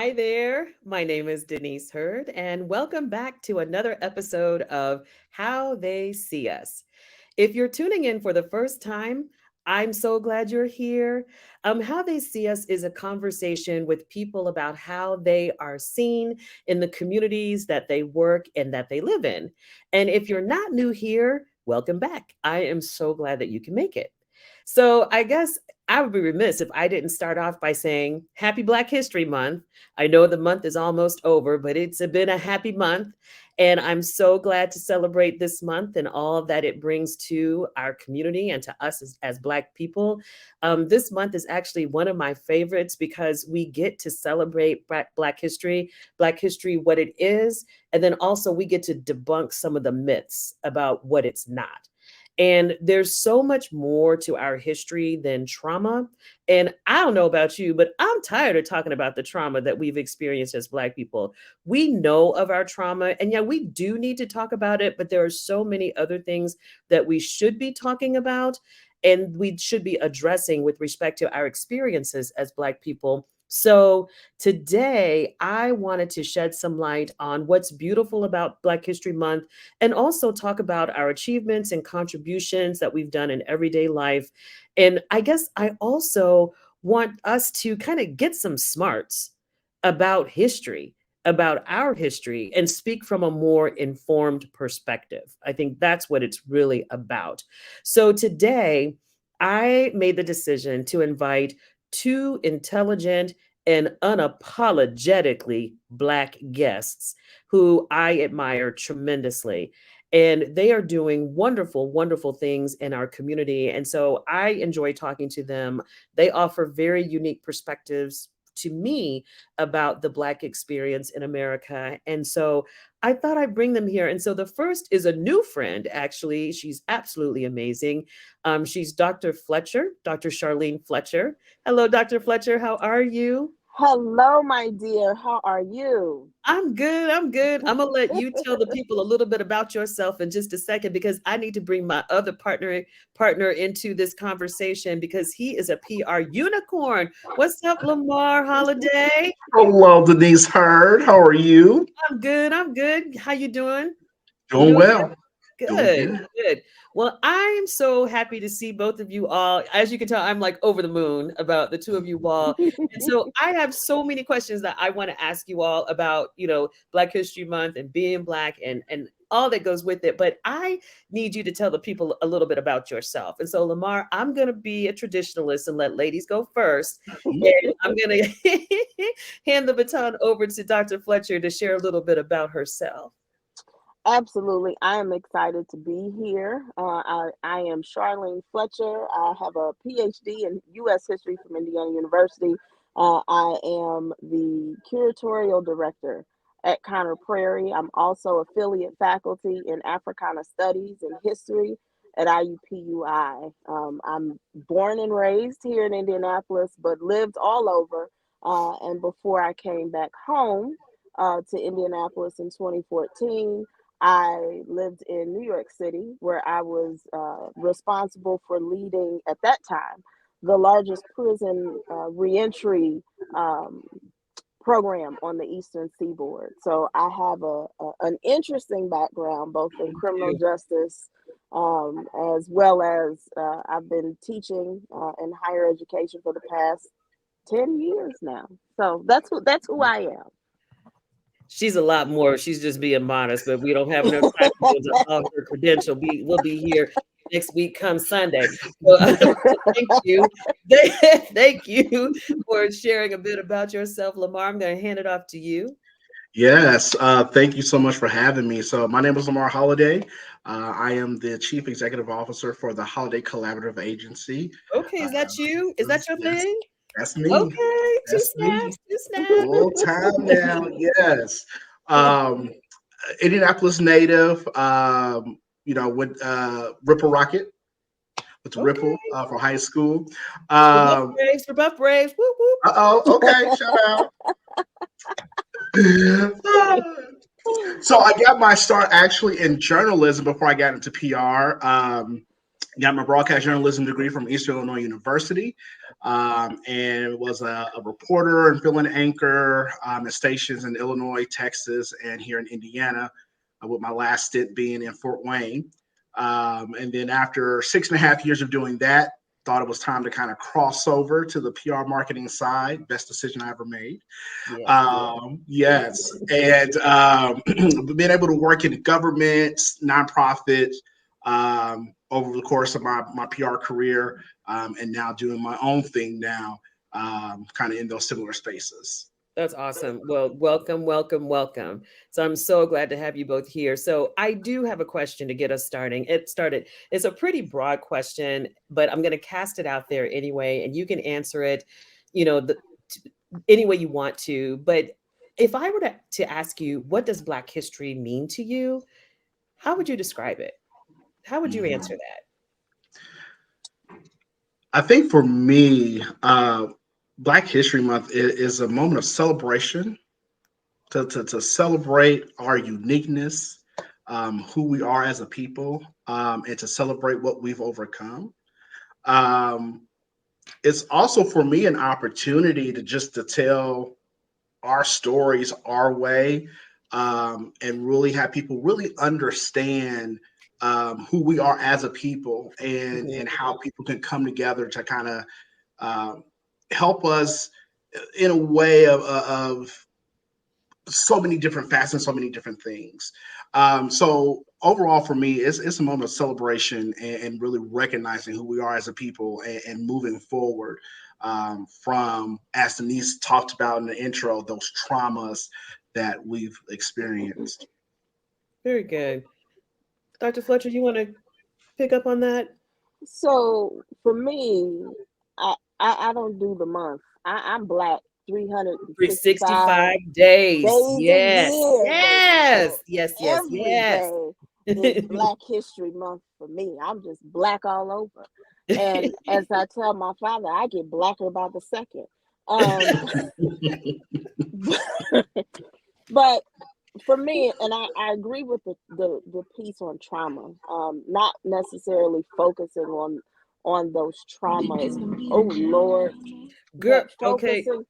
Hi there. My name is Denise Hurd, and welcome back to another episode of How They See Us. If you're tuning in for the first time, I'm so glad you're here. How They See Us is a conversation with people about how they are seen in the communities that they work and that they live in. And if you're not new here, welcome back. I am so glad that you can make it. So, I guess I would be remiss if I didn't start off by saying Happy Black History Month. I know the month is almost over, but it's been a happy month. And I'm so glad to celebrate this month and all that it brings to our community and to us as Black people. This month is actually one of my favorites because we get to celebrate Black history, what it is. And then also we get to debunk some of the myths about what it's not. And there's so much more to our history than trauma. And I don't know about you, but I'm tired of talking about the trauma that we've experienced as Black people. We know of our trauma, and yeah, we do need to talk about it, but there are so many other things that we should be talking about and we should be addressing with respect to our experiences as Black people. So, today I wanted to shed some light on what's beautiful about Black History Month and also talk about our achievements and contributions that we've done in everyday life. And I guess I also want us to kind of get some smarts about history, about our history, and speak from a more informed perspective. I think that's what it's really about. So today, I made the decision to invite two intelligent and unapologetically Black guests who I admire tremendously. And they are doing wonderful, wonderful things in our community. And so I enjoy talking to them. They offer very unique perspectives to me about the Black experience in America. And so I thought I'd bring them here. And so the first is a new friend, actually. She's absolutely amazing. She's Dr. Fletcher, Dr. Charlene Fletcher. Hello, Dr. Fletcher. How are you? Hello, my dear. How are you? I'm good. I'm good. I'm gonna let you tell the people a little bit about yourself in just a second because I need to bring my other partner into this conversation because he is a PR unicorn. What's up, Lamar Holiday? Hello, Denise Hurd. How are you? I'm good. I'm good. How you doing? You Doing doing well. Doing good, good. good. Well, I'm so happy to see both of you all. As you can tell, I'm like over the moon about the two of you all. And so I have so many questions that I want to ask you all about, Black History Month and being Black and all that goes with it. But I need you to tell the people a little bit about yourself. And so, Lamar, I'm going to be a traditionalist and let ladies go first. And I'm going to hand the baton over to Dr. Fletcher to share a little bit about herself. Absolutely. I am excited to be here. I am Charlene Fletcher. I have a PhD in U.S. history from Indiana University. I am the curatorial director at Conner Prairie. I'm also affiliate faculty in Africana Studies and History at IUPUI. I'm born and raised here in Indianapolis, but lived all over. And before I came back home to Indianapolis in 2014, I lived in New York City, where I was responsible for leading, at that time, the largest prison reentry um, program on the Eastern Seaboard. So I have an interesting background, both in criminal justice as well as I've been teaching in higher education for the past 10 years now. So that's who I am. She's a lot more. She's just being modest, but we don't have enough time to go into all her credential. We'll be here next week come Sunday. So, thank you. Thank you for sharing a bit about yourself. Lamar, I'm going to hand it off to you. Yes. Thank you so much for having me. So, my name is LaMar Holiday. I am the Chief Executive Officer for the Holiday Collaborative Agency. Okay, is that you? Is that your Yes, thing? that's me. Okay, two That's me. snaps, two snaps. Full time now. Yes. Um, Indianapolis native. With Ripple Rocket, with Ripple Okay. for high school. Rebuff Um, Braves, rebuff Braves. Whoop, whoop. okay. Shout out. So I got my start actually in journalism before I got into PR. Got my broadcast journalism degree from Eastern Illinois University, and was a reporter and fill-in anchor at stations in Illinois, Texas, and here in Indiana, with my last stint being in Fort Wayne. And then after 6.5 years of doing that, thought it was time to kind of cross over to the PR marketing side. Best decision I ever made. Yes. And being able to work in government, nonprofit, over the course of my PR career, and now doing my own thing now, kind of in those similar spaces. That's awesome. Well, welcome, welcome, welcome. So I'm so glad to have you both here. So I do have a question to get us started. It's a pretty broad question, but I'm going to cast it out there anyway, and you can answer it, any way you want to. But if I were to ask you, what does Black history mean to you? How would you describe it? How would you answer that? I think for me, Black History Month is a moment of celebration to celebrate our uniqueness, who we are as a people, and to celebrate what we've overcome. It's also for me an opportunity to tell our stories our way, and really have people really understand who we are as a people, and how people can come together to kind of help us in a way of so many different facets, so many different things. So overall, for me, it's a moment of celebration, and really recognizing who we are as a people, and moving forward, from, as Denise talked about in the intro, those traumas that we've experienced. Very good. Dr. Fletcher, you want to pick up on that? So for me, I don't do the month. I'm Black 365 days. days a Yes. year, baby. Yes. So Yes. Yes. every Yes. day is Black History Month for me. I'm just Black all over. And as I tell my father, I get blacker by the second. But for me, and I agree with the piece on trauma, not necessarily focusing on those traumas. Oh Lord, Girl, but okay. focusing.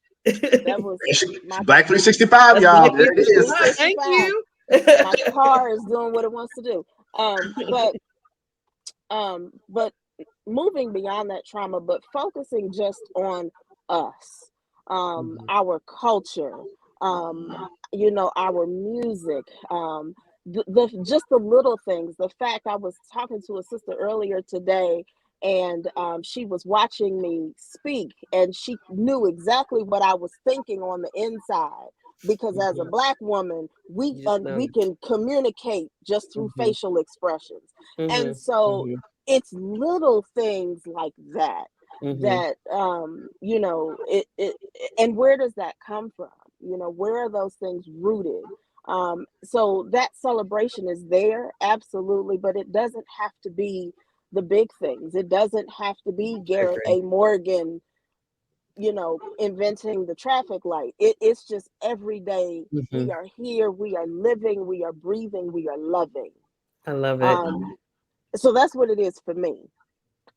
That was my Black 365, y'all. There it is. Thank you. My car is doing what it wants to do. But moving beyond that trauma, but focusing just on us, our culture, our music, just the little things. The fact, I was talking to a sister earlier today, and she was watching me speak, and she knew exactly what I was thinking on the inside, because as a Black woman, we can communicate just through facial expressions. And so it's little things like that that and where does that come from? Where are those things rooted? So that celebration is there, absolutely, but it doesn't have to be the big things. It doesn't have to be Garrett A. Morgan, inventing the traffic light. It's just every day. We are here, we are living, we are breathing, we are loving. I love it. So that's what it is for me.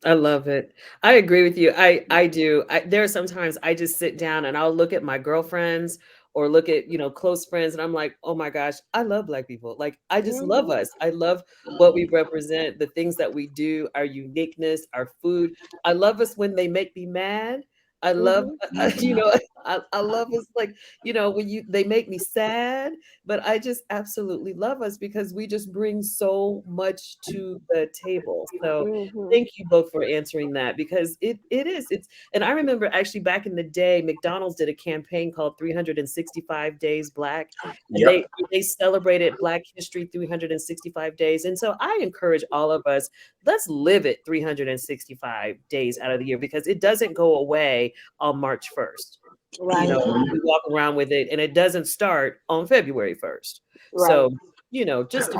I love it. I agree with you. I do. There are sometimes I just sit down and I'll look at my girlfriends or look at, close friends, and I'm like, oh my gosh, I love Black people. Like, I just love us. I love what we represent, the things that we do, our uniqueness, our food. I love us when they make me mad. I love, I love us, like, when they make me sad, but I just absolutely love us because we just bring so much to the table. So thank you both for answering that, because and I remember actually back in the day, McDonald's did a campaign called 365 Days Black, and they celebrated Black history 365 days. And so I encourage all of us, let's live it 365 days out of the year, because it doesn't go away on March 1st. Right. We walk around with it, and it doesn't start on February 1st. Right. So, just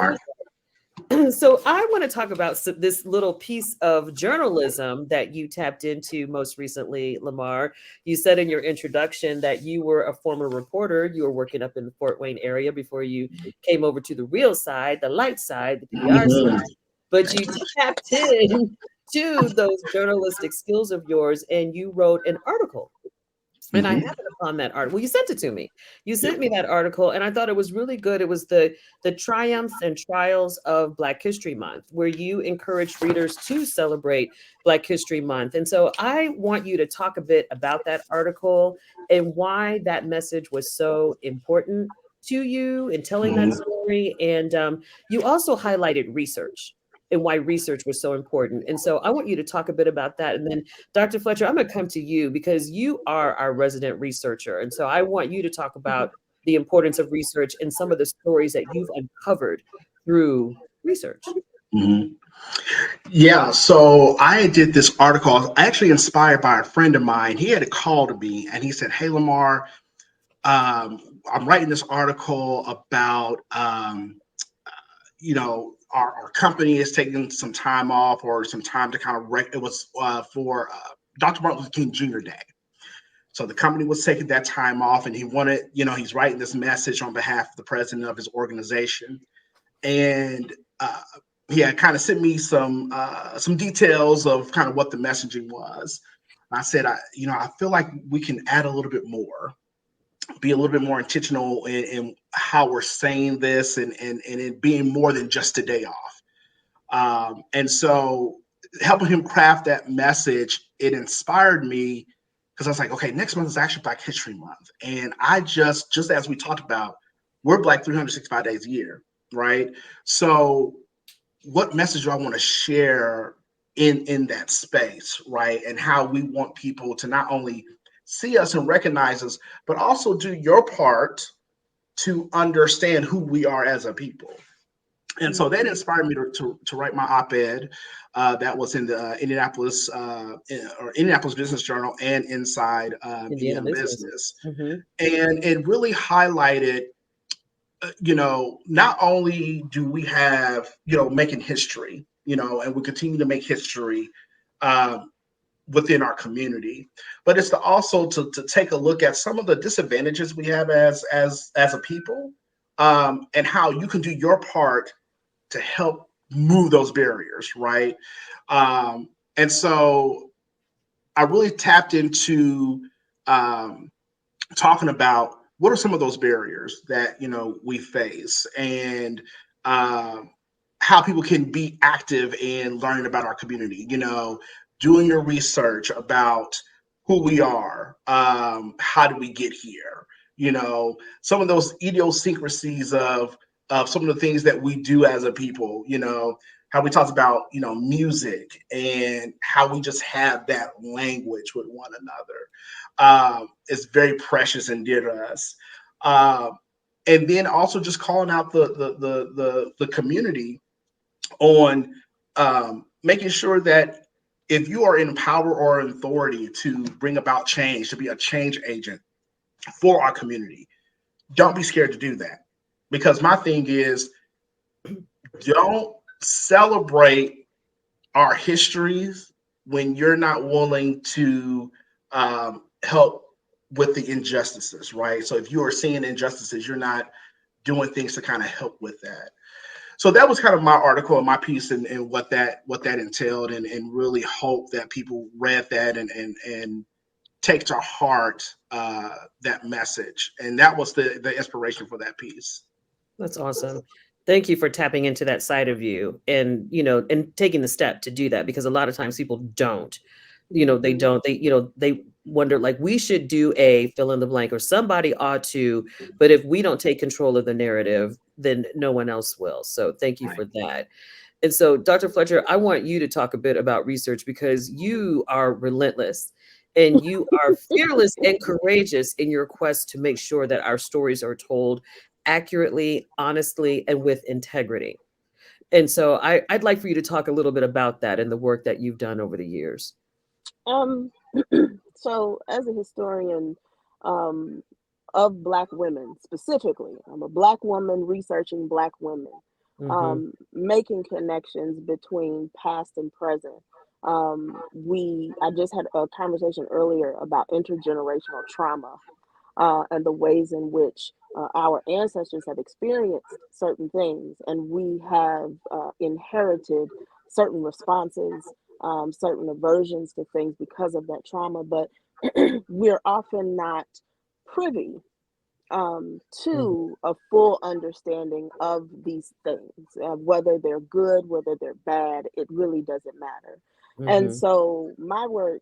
so I want to talk about this little piece of journalism that you tapped into most recently, LaMar. You said in your introduction that you were a former reporter. You were working up in the Fort Wayne area before you came over to the real side, the light side, the PR side. But you tapped in to those journalistic skills of yours, and you wrote an article. And I Hmm. happened upon that article. Well, you sent it to me. You Yeah. sent me that article, and I thought it was really good. It was the triumphs and trials of Black History Month, where you encouraged readers to celebrate Black History Month. And so I want you to talk a bit about that article and why that message was so important to you in telling that Hmm. story. And you also highlighted research and why research was so important. And so I want you to talk a bit about that. And then Dr. Fletcher, I'm going to come to you because you are our resident researcher. And so I want you to talk about the importance of research and some of the stories that you've uncovered through research. Hmm. Yeah, so I did this article actually inspired by a friend of mine. He had a call to me and he said, "Hey, LaMar, I'm writing this article about our company is taking some time off or some time to kind of it was for Dr. Martin Luther King Jr. Day. So the company was taking that time off, and he wanted, he's writing this message on behalf of the president of his organization, and uh, he had kind of sent me some details of kind of what the messaging was. I said, I feel like we can add a little bit more, be a little bit more intentional in how we're saying this, and it being more than just a day off. And so helping him craft that message, it inspired me because I was like, okay, next month is actually Black History Month. And I just as we talked about, we're Black 365 days a year, right? So what message do I want to share in that space, right? And how we want people to not only see us and recognize us, but also do your part to understand who we are as a people. And so that Mhm. inspired me to write my op-ed that was in the Indianapolis Business Journal and inside Indiana Indiana business. Business, Hmm. and it really highlighted, not only do we have, making history, and we continue to make history um, within our community, but it's to also to take a look at some of the disadvantages we have as a people, and how you can do your part to help move those barriers, right? And so I really tapped into um, talking about what are some of those barriers that we face, and um, how people can be active in learning about our community. Doing your research about who we are, how do we get here. Some of those idiosyncrasies of some of the things that we do as a people. How we talked about music and how we just have that language with one another, is very precious and dear to us. Um, and then also just calling out the community on making sure that if you are in power or in authority to bring about change, to be a change agent for our community, don't be scared to do that. Because my thing is, don't celebrate our histories when you're not willing to help with the injustices, right? So if you are seeing injustices, you're not doing things to kind of help with that. So that was kind of my article and my piece, and what that entailed, and really hope that people read that and take to heart that message. And that was the inspiration for that piece. That's awesome. Thank you for tapping into that side of you and, and taking the step to do that because a lot of times people don't. They Mhm. don't. They wonder like we should do a fill in the blank or somebody ought to, but if we don't take control of the narrative, then no one else will. So thank you Right. for that. And so, Dr. Fletcher, I want you to talk a bit about research because you are relentless and you are fearless and courageous in your quest to make sure that our stories are told accurately, honestly, and with integrity. And so, I'd like for you to talk a little bit about that and the work that you've done over the years. Um, so as a historian, um, of Black women specifically, I'm a Black woman researching Black women, Hmm. making connections between past and present. I just had a conversation earlier about intergenerational trauma, and the ways in which our ancestors have experienced certain things, and we have inherited certain responses certain aversions to things because of that trauma, but we're often not privy Mhm. to a full understanding of these things, whether they're good, whether they're bad, it really doesn't matter. And Mhm. so my work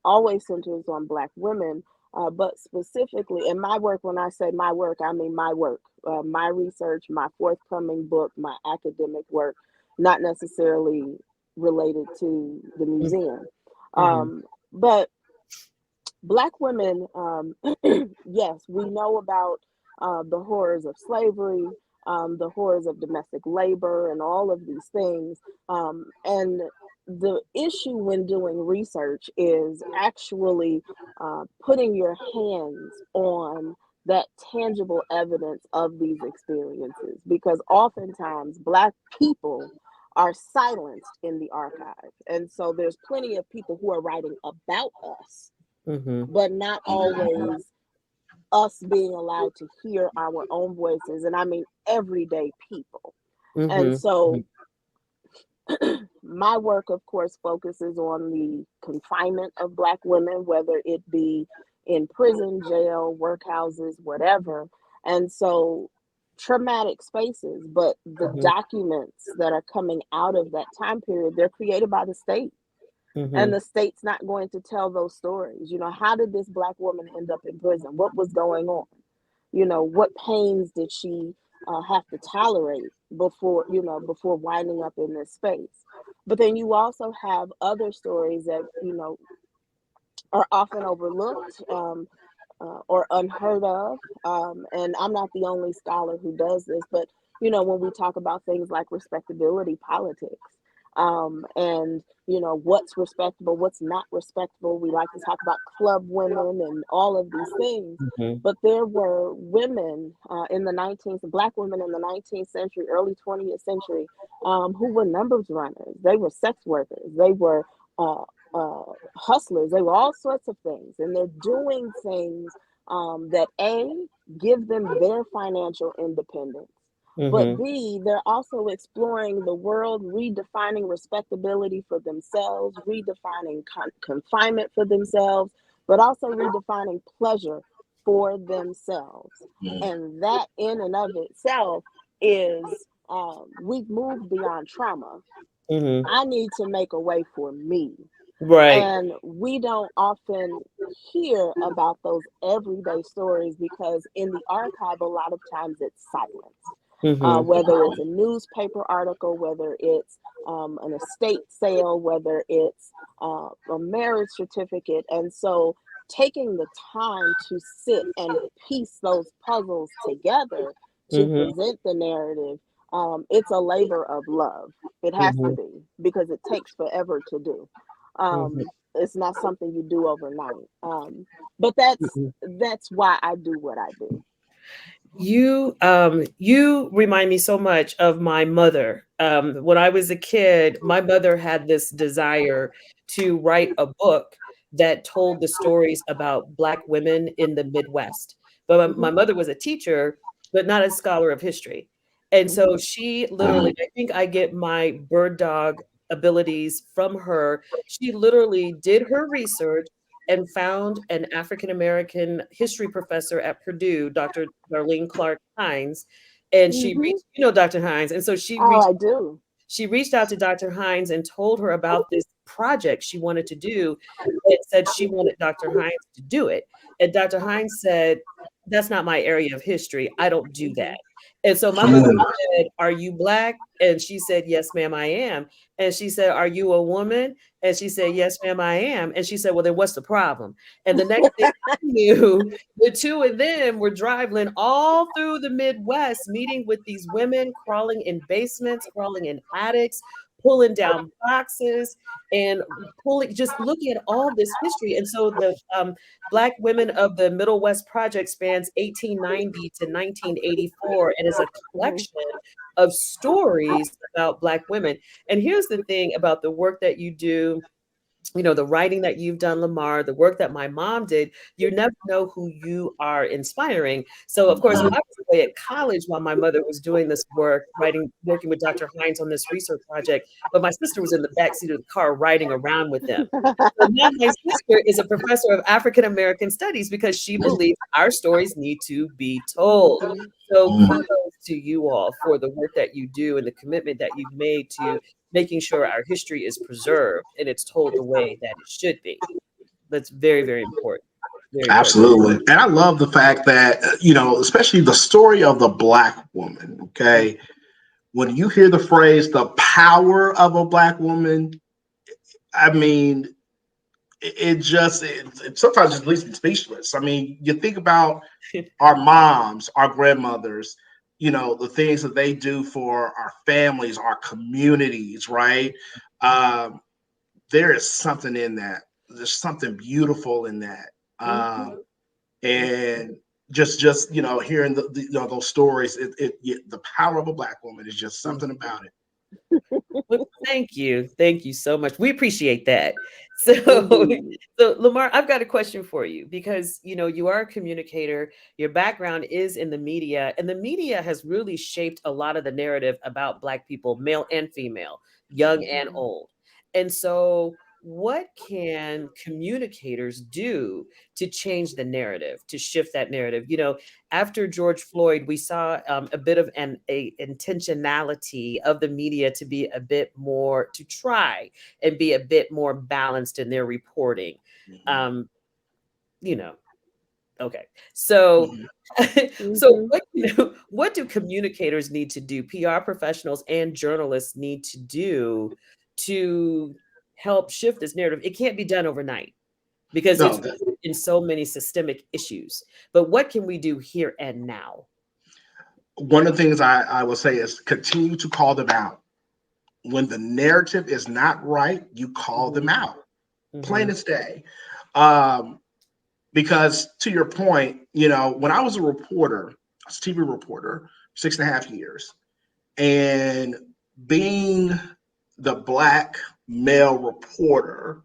always centers on Black women, but specifically in my work, when I say my work, I mean my work, my research, my forthcoming book, my academic work, not necessarily related to the museum. Mhm. But Black women, yes, we know about the horrors of slavery, the horrors of domestic labor, and all of these things. And the issue when doing research is actually putting your hands on that tangible evidence of these experiences, because oftentimes Black people are silenced in the archive. And so there's plenty of people who are writing about us, Mhm. but not always us being allowed to hear our own voices. And I mean, everyday people. And Mhm. so my work, of course, focuses on the confinement of Black women, whether it be in prison, jail, workhouses, whatever. And so traumatic spaces, but the Mhm. documents that are coming out of that time period, they're created by the state, and Mhm. the state's not going to tell those stories. How did this Black woman end up in prison? What was going on? What pains did she have to tolerate before winding up in this space? But then you also have other stories that are often overlooked, or unheard of. And I'm not the only scholar who does this, but when we talk about things like respectability politics, and what's respectable, what's not respectable, we like to talk about club women and all of these things. Mhm. But there were women in the 19th, Black women in the 19th century, early 20th century, who were numbers runners. They were sex workers. They were uh, hustlers. They were all sorts of things, and they're doing things that give them their financial independence, but Mhm. B, they're also exploring the world, redefining respectability for themselves, redefining confinement for themselves, but also redefining pleasure for themselves. And that in and of itself is, we've moved beyond trauma. Mhm. I need to make a way for me. Right. And we don't often hear about those everyday stories because in the archive, a lot of times it's silenced. Mhm. Whether it's a newspaper article, whether it's an estate sale, whether it's a marriage certificate. And so taking the time to sit and piece those puzzles together to Mhm. present the narrative, it's a labor of love. It has to Mhm. be, because it takes forever to do. Mhm. It's not something you do overnight. But that's why I do what I do. You remind me so much of my mother. When I was a kid, my mother had this desire to write a book that told the stories about Black women in the Midwest. But my Hmm. mother was a teacher, but not a scholar of history. And so Hmm. she literally, I think I get my bird dog abilities from her. She literally did her research and found an African American history professor at Purdue, Dr. Darlene Clark Hines, and she Hmm. reached, Dr. Hines, and so Oh, I do. she reached out to Dr. Hines and told her about this project she wanted to do, and said she wanted Dr. Hines to do it. And Dr. Hines said, "That's not my area of history. I don't do Hmm. that." And so my mother said, "Are you Black?" And she said, "Yes, ma'am, I am." And she said, "Are you a woman?" And she said, "Yes, ma'am, I am." And she said, "Well, then what's the problem?" And the next thing I knew, the two of them were driving all through the Midwest, meeting with these women, crawling in basements, crawling in attics, pulling down boxes, and just looking at all this history. And so the Black Women of the Middle West Project spans 1890 to 1984 and is a Hmm. collection of stories about Black women. And here's the thing about the work that you do the writing that you've done, LaMar, the work that my mom did, you never know who you are inspiring. So, of course, I was away at college while my mother was doing this work, working with Dr. Hines on this research project. But my sister was in the backseat of the car riding around with them. So now my sister is a professor of African American studies because she believes our stories need to be told. So kudos to you all for the work that you do and the commitment that you've made to making sure our history is preserved and it's told the way that it should be. That's very, very important. Very important. Absolutely. And I love the fact that, especially the story of the Black woman. Okay. When you hear the phrase, the power of a Black woman, I mean, it sometimes just leaves me speechless. I mean, you think about our moms, our grandmothers, the things that they do for our families, our communities, right? Um, there is something in that. There's something beautiful in that. And just hearing those stories, the power of a Black woman is just something about it. Well, thank you. Thank you so much. We appreciate that. So, Mhm. so LaMar, I've got a question for you because you are a communicator. Your background is in the media, and the media has really shaped a lot of the narrative about Black people, male and female, young and old. And so, what can communicators do to change the narrative, to shift that narrative? After George Floyd, we saw a bit of a intentionality of the media to be a bit more, to try and be a bit more balanced in their reporting. Mhm. Um, you know, okay. So, Mhm. so Mhm. what do communicators need to do? PR professionals and journalists need to do to help shift this narrative. It can't be done overnight because No, it's rooted in so many systemic issues. But what can we do here and now? one of the things I will say is continue to call them out. When the narrative is not right, you call them Mhm, out, plain mhm, as day. Um, because to your point, when I was a reporter, I was a TV reporter, 6.5 years, and being the Black male reporter,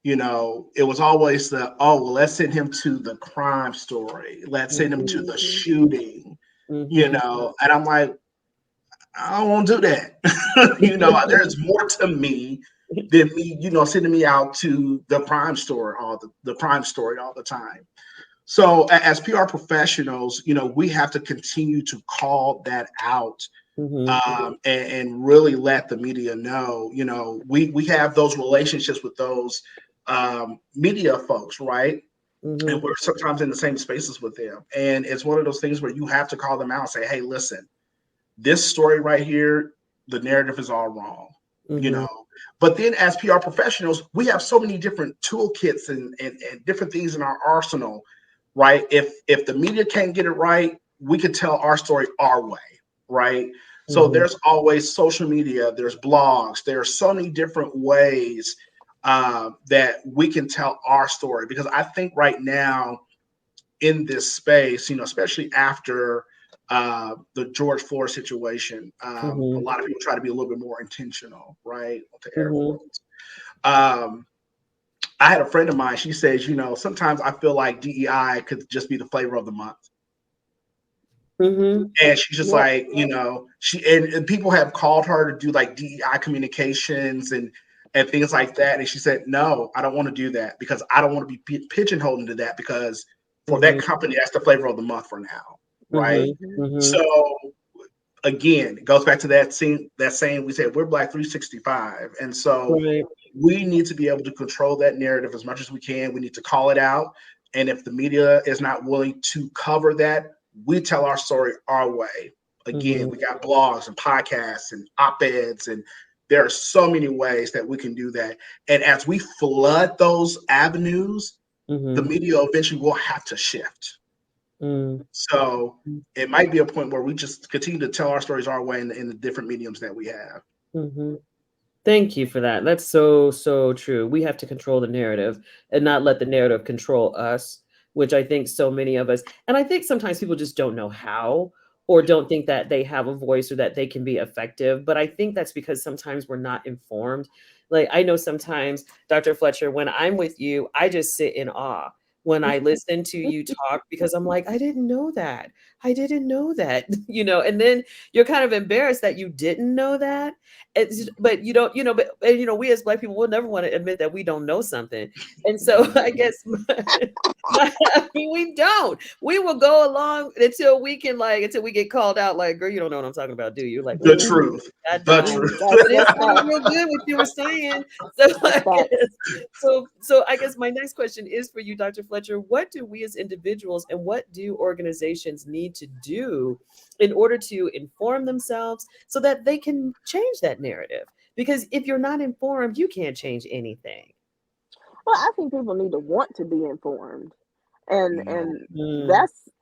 it was always oh, well, let's send him to the crime story. Let's send him to the Mhm. shooting, mhm, and I'm like, I don't want to do that. There's more to me than me, sending me out to the crime story the crime story all the time. So as PR professionals, we have to continue to call that out, mhm, and really let the media know. We have those relationships with those media folks, right? And mhm, we're sometimes in the same spaces with them. And it's one of those things where you have to call them out and say, hey, listen, this story right here, the narrative is all wrong, you mhm, know. But then as PR professionals, we have so many different toolkits and different things in our arsenal, right? If the media can't get it right, we could tell our story our way, right? So mhm, there's always social media, there's blogs, there are so many different ways that we can tell our story. Because I think right now in this space, especially after the George Floyd situation, a mhm, lot of people try to be a little bit more intentional, right? With the air mhm, quotes. Um, I had a friend of mine. She says, sometimes I feel like DEI could just be the flavor of the month. mhm, And she's just Yep. like, and people have called her to do like DEI communications and things like that. And she said, no, I don't want to do that because I don't want to be pigeonholed into that because for that mhm, company, that's the flavor of the month for now. Right. mhm, Mhm. mhm, So again, it goes back to that saying we said we're Black 365. And so right, we need to be able to control that narrative as much as we can. We need to call it out. And if the media is not willing to cover that, we tell our story our way. Again, mhm, we got blogs and podcasts and op-eds, and there are so many ways that we can do that. And as we flood those avenues, the mhm, media eventually will have to shift. mm, So it might be a point where we just continue to tell our stories our way in the different mediums that we have. mhm. Thank you for that. That's so, so true. We have to control the narrative and not let the narrative control us, which I think so many of us, and I think sometimes people just don't know how, or don't think that they have a voice or that they can be effective. But I think that's because sometimes we're not informed. Like I know sometimes, Dr. Fletcher, when I'm with you, I just sit in awe when I listen to you talk because I'm like, I didn't know that. I didn't know that, and then you're kind of embarrassed that you didn't know that. But you don't, we as Black people will never want to admit that we don't know something. And so I guess I mean, we don't. We will go along until we can until we get called out. Like, girl, you don't know what I'm talking about, do you? Like, The Mhm. truth. I The don't. truth. But it That's sounded facts. real good what you were saying. So That's I facts. guess, so I guess my next question is for you, Dr. Fletcher. What do we as individuals and what do organizations need to do in order to inform themselves so that they can change that narrative? Because if you're not informed, you can't change anything. Well, I think people need to want to be informed, and Mm,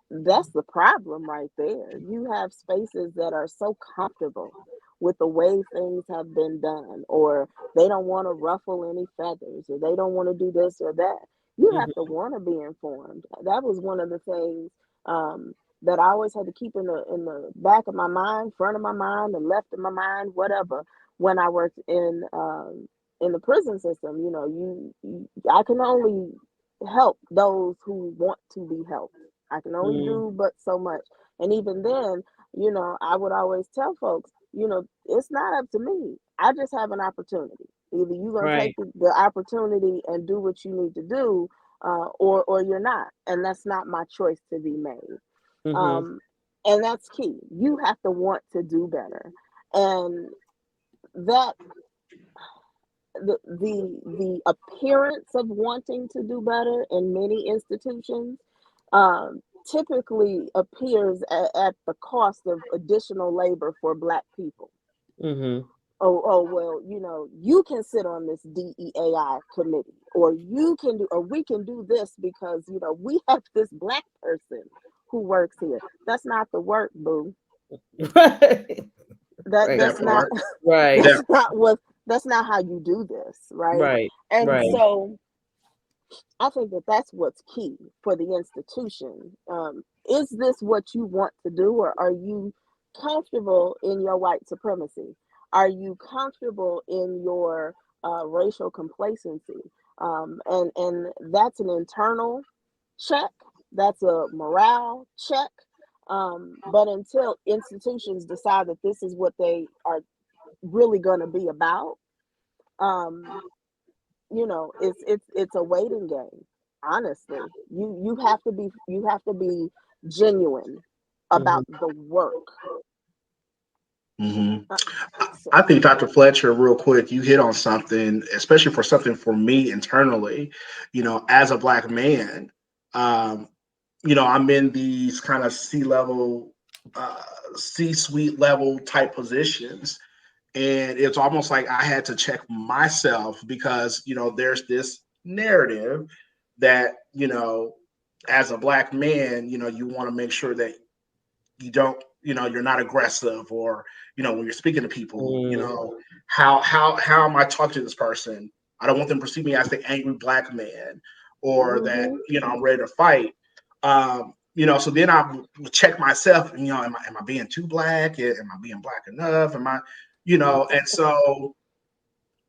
that's the problem right there. You have spaces that are so comfortable with the way things have been done, or they don't want to ruffle any feathers, or they don't want to do this or that. You have to mhm, want to be informed. That was one of the things um, that I always had to keep in the back of my mind, front of my mind, the left of my mind, whatever. When I worked in the prison system, I can only help those who want to be helped. I can only mm, do but so much. And even then, I would always tell folks, it's not up to me. I just have an opportunity. Either you're going to take right. the opportunity and do what you need to do, or you're not. And that's not my choice to be made. Mhm, Um, and that's key. You have to want to do better. And that the appearance of wanting to do better in many institutions typically appears at the cost of additional labor for Black people. mhm, Oh well, you can sit on this DEAI committee, or you can do, or we can do this because we have this Black person who works here. That's not the work, boo. right, That right, That that's not part. right, that's That not what that's not how you do this, right? right, And right. so I think that that's what's key for the institution. Is this what you want to do, or are you comfortable in your white supremacy? Are you comfortable in your racial complacency? And that's an internal check. That's a morale check. But until institutions decide that this is what they are really going to be about, um, it's a waiting game. Honestly, you have to be genuine Mhm, about the work. hmm Uh, I so think Dr. Fletcher, real quick, you hit on something, especially for something for me internally, as a Black man, um, I'm in these kind of uh, C-suite level type positions. And it's almost like I had to check myself because, there's this narrative that, as a Black man, you want to make sure that you don't, you're not aggressive, or when you're speaking to people, mm, how am I talking to this person? I don't want them to perceive me as the angry Black man, or that hmm I'm ready to fight. So then I would check myself, am I being too Black? Am I being Black enough? Am I, and so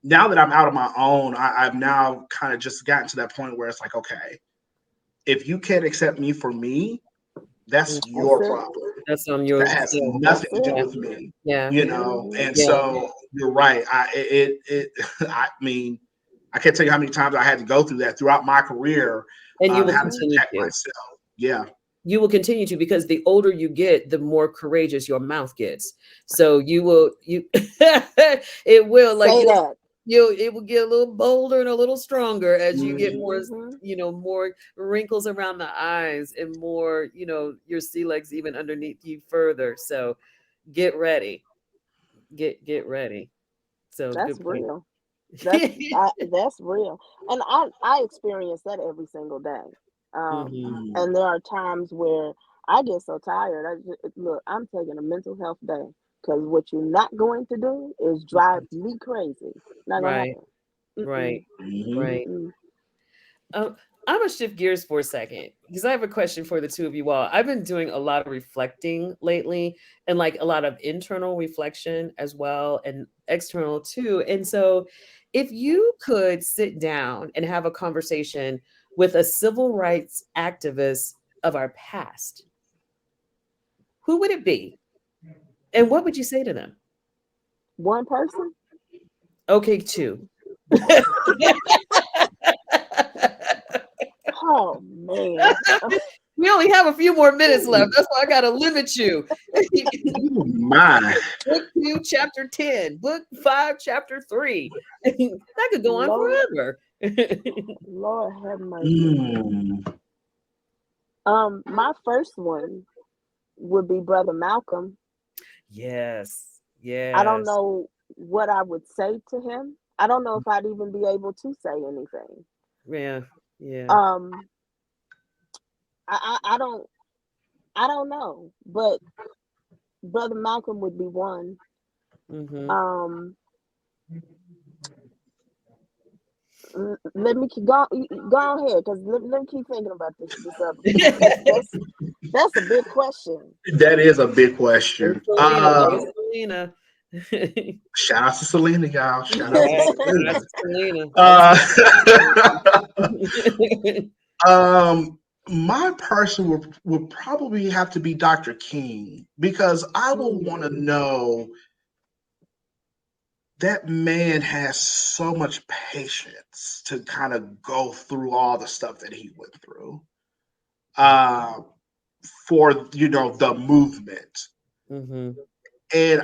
now that I'm out on my own, I've now kind of just gotten to that point where it's like, okay, if you can't accept me for me, that's mhm. that's your it. problem. That's on That yours. has Yeah, nothing That's to do it. yeah, with me, yeah, Hmm And yeah. so you're right. I mean, I can't tell you how many times I had to go through that throughout my career, And you will having to hmm continue check to. myself. Yeah, You will continue to because the older you get, the more courageous your mouth gets. So it will like Say that. it will get a little bolder and a little stronger as you get more, Hmm more wrinkles around the eyes and more, your sea legs even underneath you further. So get ready. Get ready. So That's good point. real. That's real, and I experience that every single day. Hmm. And there are times where I get so tired. Look, I'm taking a mental health day because what you're not going to do is drive me crazy. Not gonna Right, happen. right, Mm-mm, hmm right. mm-mm. Um, I'm gonna shift gears for a second because I have a question for the two of you all. I've been doing a lot of reflecting lately and like a lot of internal reflection as well and external too. And so, if you could sit down and have a conversation with a civil rights activist of our past, who would it be? And what would you say to them? One person? Okay, two. Oh man. We only have a few more minutes left. That's why I got to limit you. Oh, my. Book 2, chapter 10. Book 5, chapter 3. That could go on Lord, forever. Lord have mercy. Mm. My first one would be Brother Malcolm. Yes. I don't Yes. know what I would say to him. I don't know if I'd even be able to say anything. Yeah. Yeah. Um, I don't know, but Brother Malcolm would be one. Mm-hmm. Um, let me go ahead because let me keep thinking about this other person. That's a big question. That is a big question. Selena. Where's Selena? Shout out to Selena, y'all. Shout out to Right. Selena. That's Selena. Uh, That's my person would probably have to be Dr. King because I will want to know that man has so much patience to kind of go through all the stuff that he went through uh, for the movement. mm-hmm. And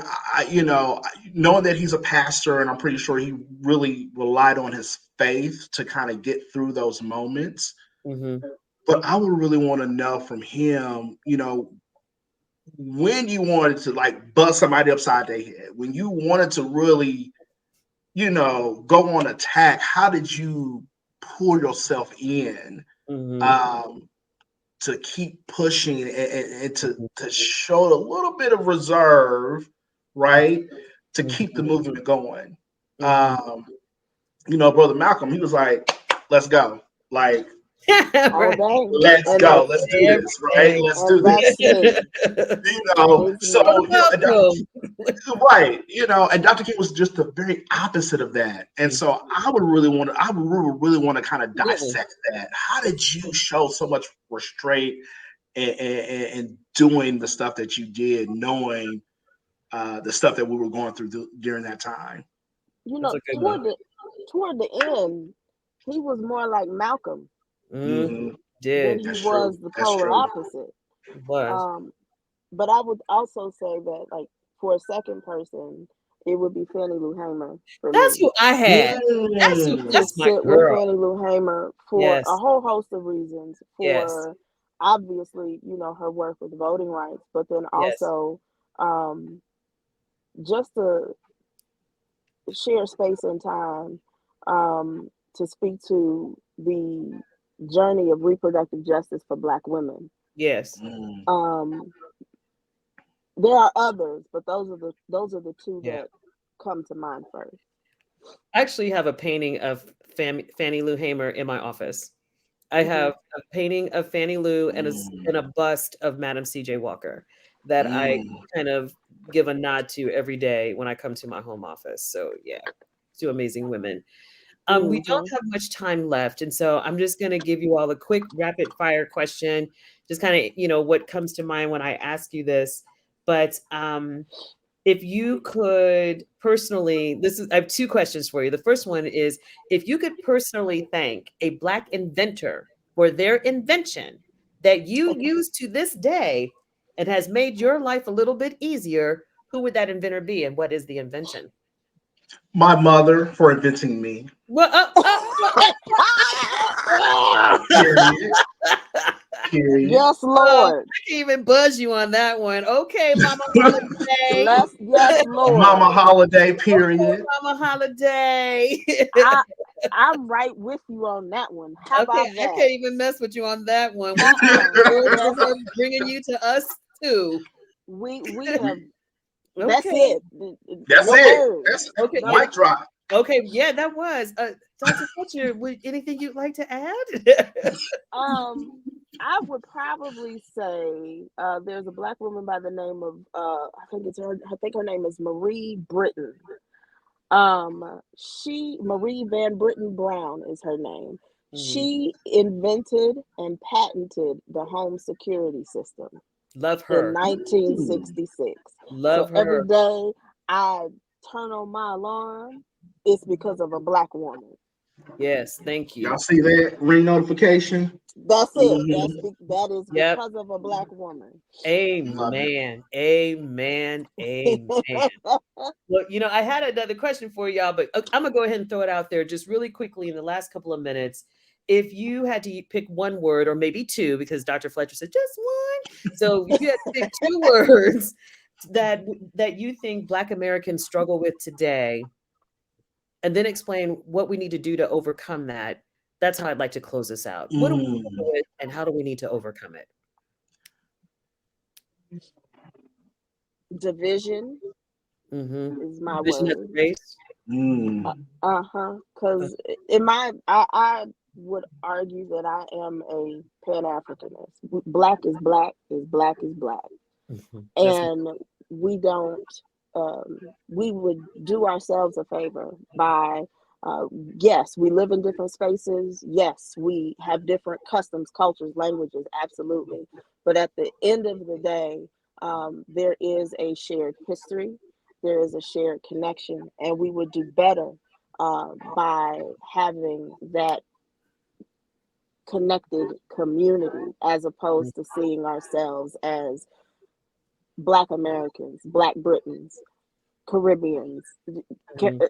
knowing that he's a pastor, and I'm pretty sure he really relied on his faith to kind of get through those moments. Mm-hmm. But I would really want to know from him, when you wanted to like bust somebody upside their head, when you wanted to really, go on attack, how did you pull yourself in Mm-hmm. to keep pushing and to show a little bit of reserve, right? To keep the Mm-hmm. movement going. Mm-hmm. Brother Malcolm, he was like, let's go. Like, All Right. day, let's and go. Let's do this, right? Everything. Let's do and that's this. me. It's So, me. Brother and Dr. Malcolm. Right, and Dr. King was just the very opposite of that. And Mhm. so I would really want to kind of dissect that. How did you show so much restraint and doing the stuff that you did, knowing the stuff that we were going through during that time? That's a good one. Toward the end, he was more like Malcolm Mm, Hmm. than did he That's true. was the That's polar true. opposite. was. Um, but I would also say that, like, for a second person, it would be Fannie Lou Hamer for That's me. who I had. To Mm. That's my sit with girl. Fannie Lou Hamer for a Yes. whole host of reasons. Yes. For obviously, her work with voting rights, but then Yes. also um, just to share space and time to speak to the journey of reproductive justice for Black women. Yes. Mm. Um, there are others, but those are the two Yeah. that come to mind first. I actually have a painting of Fannie Lou Hamer in my office. I Hmm. have a painting of Fannie Lou and Mm. and a bust of Madam C.J. Walker that I Mm. kind of give a nod to every day when I come to my home office. So yeah, two amazing women. We don't Hmm. have much time left, and so I'm just going to give you all a quick rapid fire question, just kind of what comes to mind when I ask you this. But if you could personally, I have two questions for you. The first one is if you could personally thank a Black inventor for their invention that you use to this day and has made your life a little bit easier, who would that inventor be, and what is the invention? My mother for inventing me. Well, Period. Period. Yes, I Lord. can't even buzz you on that one. Okay, Mama Holiday. Yes, Lord. Mama Holiday. Okay, Period. Mama Holiday. I I'm right with you on that one. How Okay, about I that? can't even mess with you on that one. We Uh-uh. look forward Yes, to her bringing you to us too. we have. That's Okay, it. That's No it. words. That's okay. No. mic drop. Okay, yeah, that was. Dr. Fletcher, anything you'd like to add? Um, I would probably say there's a black woman by the name of I think her name is Marie Britton. She Marie Van Britton Brown is her name. Mhm. She invented and patented the home security system Love in her. 1966. So Love every her. day I turn on my alarm, it's because of a black woman. Yes, thank Y'all you. see that ring notification? That's it. Hmm. That is Yep. because of a black woman. Love it. Amen. Amen. Amen. Well, I had another question for y'all, but I'm gonna go ahead and throw it out there just really quickly in the last couple of minutes. If you had to pick one word, or maybe two, because Dr. Fletcher said just one, so if you had to pick two words that you think Black Americans struggle with today, and then explain what we need to do to overcome that. That's how I'd like to close this out. What do we struggle Mm. with, and how do we need to overcome it? Division Mm-hmm. is my Division as a word. race. Mm. Uh-huh. Because in I would argue that I am a Pan-Africanist. Black is black is black. Mhm. That's And we don't we would do ourselves a favor by yes, we live in different spaces. Yes, we have different customs, cultures, languages, absolutely. But at the end of the day, there is a shared history, there is a shared connection, and we would do better by having that connected community as opposed to seeing ourselves as Black Americans, Black Britons, Caribbeans. mhm.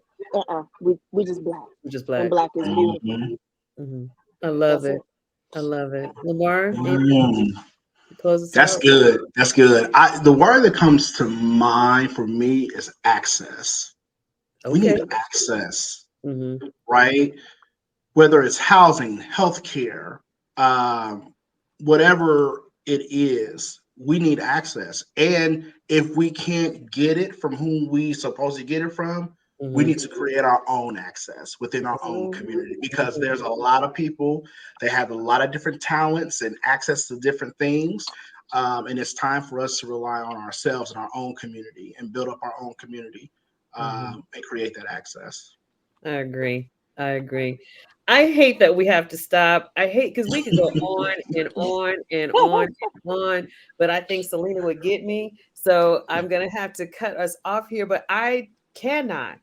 We just black, Just and black. black is beautiful. Mhm. Mhm. I love That's it. it. I love it. LaMar, anything Mm. to close us That's out? good. That's good. The word that comes to mind for me is access. We need Mm, Okay. access, Mhm. right? Whether it's housing, healthcare, um, whatever it is, we need access. And if we can't get it from whom we supposed to get it from, we Mhm. need to create our own access within our own mhm, community because Mhm. there's a lot of people that have a lot of different talents and access to different things. And it's time for us to rely on ourselves and our own community and build up our own community Mhm. and create that access. I agree. I agree. I hate that we have to stop. I hate because we could go on and on and on and on, but I think Selena would get me. So I'm gonna have to cut us off here. But I cannot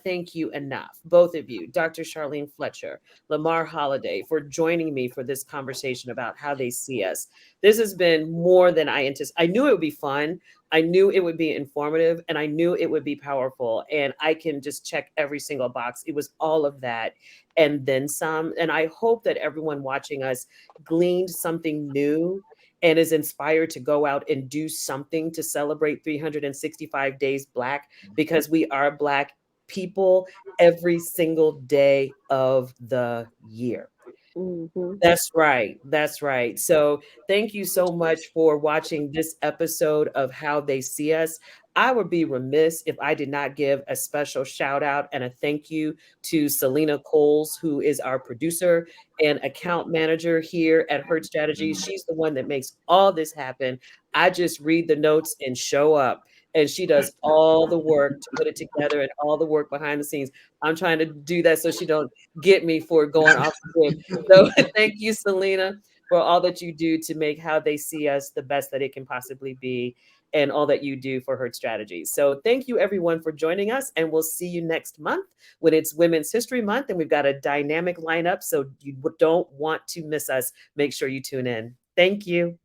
thank you enough, both of you, Dr. Charlene Fletcher, LaMar Holiday, for joining me for this conversation about how they see us. This has been more than I anticipated. I knew it would be fun. I knew it would be informative, and I knew it would be powerful. And I can just check every single box. It was all of that and then some. And I hope that everyone watching us gleaned something new and is inspired to go out and do something to celebrate 365 days Black, because we are Black people every single day of the year. mhm. That's right. That's right. So, thank you so much for watching this episode of How They See Us. I would be remiss if I did not give a special shout out and a thank you to Selena Coles, who is our producer and account manager here at Hurt Strategies. She's the one that makes all this happen. I just read the notes and show up, and she does all the work to put it together and all the work behind the scenes. I'm trying to do that so she don't get me for going off script. So thank you, Selena, for all that you do to make How They See Us the best that it can possibly be, and all that you do for Hurt Strategies. So thank you, everyone, for joining us, and we'll see you next month when it's Women's History Month, and we've got a dynamic lineup, so you don't want to miss us. Make sure you tune in. Thank you.